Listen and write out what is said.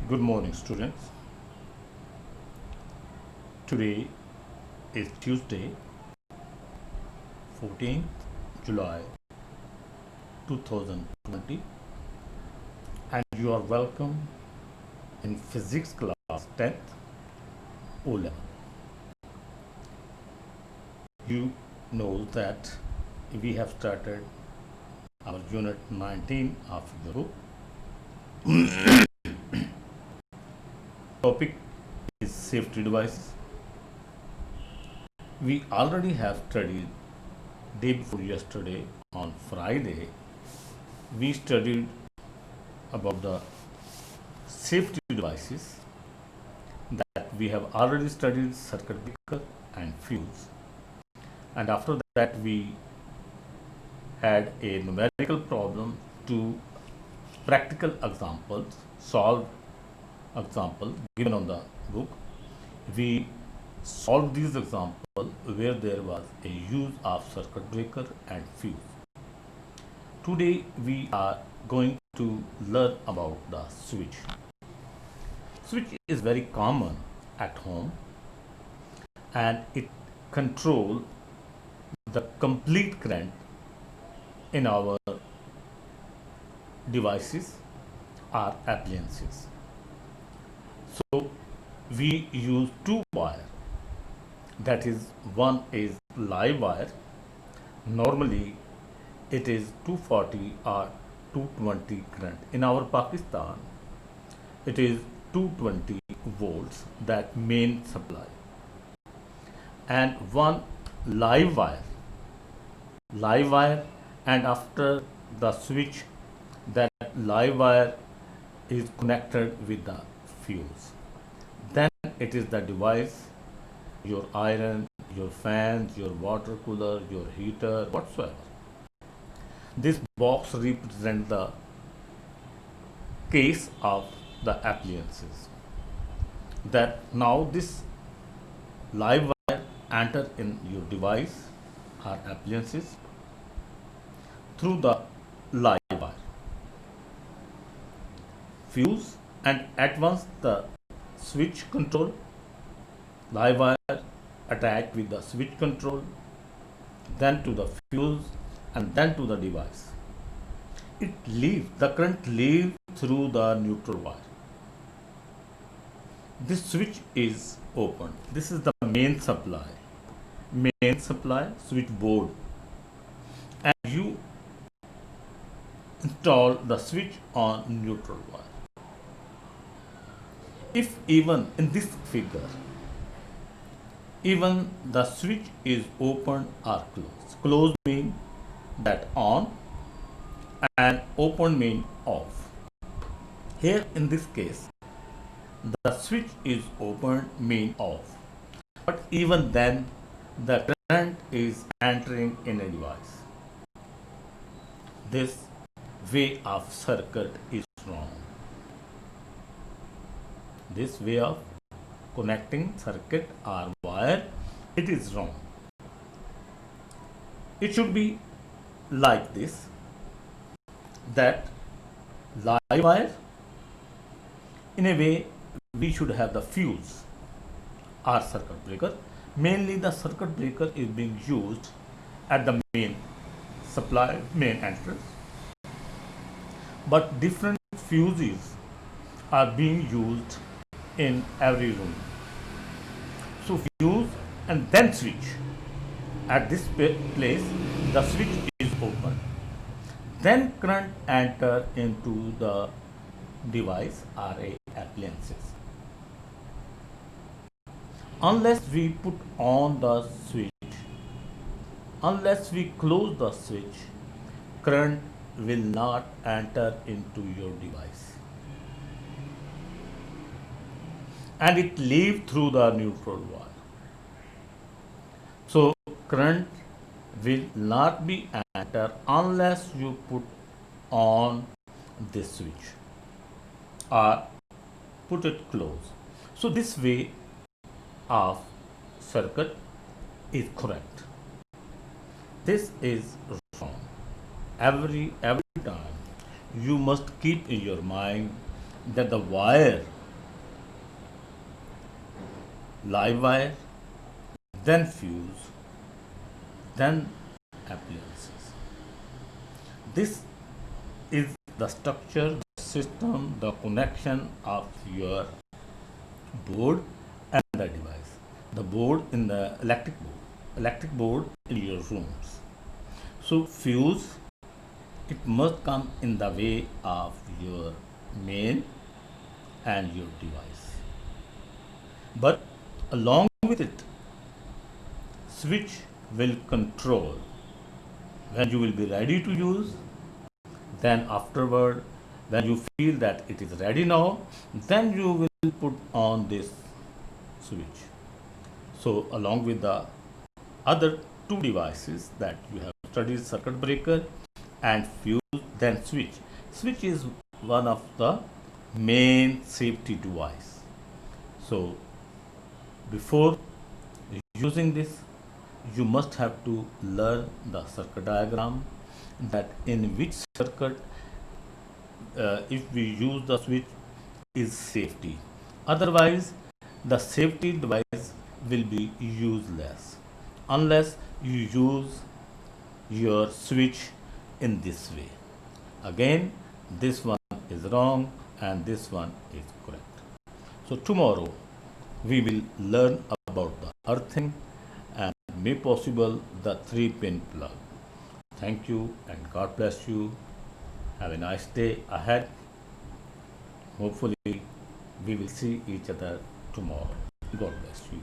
Good morning, students. Today is Tuesday, 14th July 2020, and you are welcome in Physics class 10th O level. You know that we have started our unit 19 of the book. Topic is safety devices. We already have studied day before yesterday on Friday. We studied about the safety devices that we have already studied circuit breaker and fuse, and after that we had a numerical problem to practical examples, solved example given on the book. We solved these examples where there was a use of circuit breaker and fuse. Today we are going to learn about the switch. Switch is very common at home and it controls the complete current in our devices or appliances. So we use two wire, that is, one is live wire. Normally it is 240 or 220 current. In our Pakistan it is 220 volts, that main supply, and one live wire, and after the switch, that live wire is connected with the fuse. Then it is the device, your iron, your fans, your water cooler, your heater, whatsoever. This box represents the case of the appliances. That now this live wire enter in your device or appliances through the live wire fuse, and at once the switch control, live wire attached with the switch control, then to the fuse, and then to the device. The current leaves through the neutral wire. This switch is open. This is the main supply switchboard, and you install the switch on neutral wire. If even in this figure, even the switch is open or closed. Closed means that on, and open means off. Here in this case, the switch is open mean off, but even then the current is entering in a device. This way of circuit is wrong. This way of connecting circuit or wire, it is wrong. It should be like this, that live wire, in a way we should have the fuse or circuit breaker. Mainly the circuit breaker is being used at the main supply, main entrance, but different fuses are being used in every room. So fuse and then switch. At this place the switch is open, then current enter into the device or a appliances. Unless we put on the switch, unless we close the switch, current will not enter into your device, and it leave through the neutral wire. So current will not be enter unless you put on this switch or put it close. So this way of circuit is correct. This is wrong. Every time you must keep in your mind that the wire live wire, then fuse, then appliances. This is the structure, the system, the connection of your board and the device. The board in the electric board in your rooms. So fuse, it must come in the way of your main and your device. But along with it, switch will control when you will be ready to use. Then afterward, when you feel that it is ready now, then you will put on this switch. So along with the other two devices that you have studied, circuit breaker and fuse, then switch. Switch is one of the main safety device. So before using this, you must have to learn the circuit diagram, that in which circuit if we use the switch is safety. Otherwise, the safety device will be useless unless you use your switch in this way. Again, this one is wrong and this one is correct. So tomorrow we will learn about the earthing and may possible the 3-pin plug. Thank you and God bless you. Have a nice day ahead. Hopefully we will see each other tomorrow. God bless you.